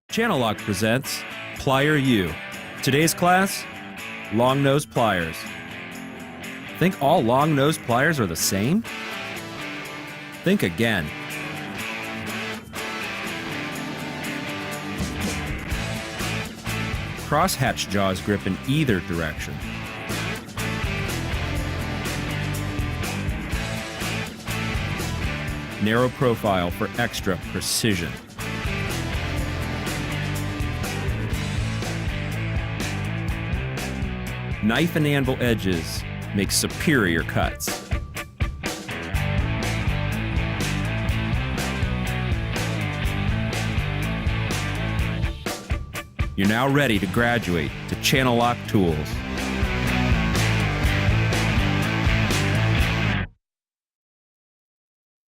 Channel Lock presents Plier U. Today's class, long-nose pliers. Think all long-nose pliers are the same? Think again. Crosshatch jaws grip in either direction. Narrow profile for extra precision. Knife and anvil edges make superior cuts. You're now ready to graduate to Channel Lock tools.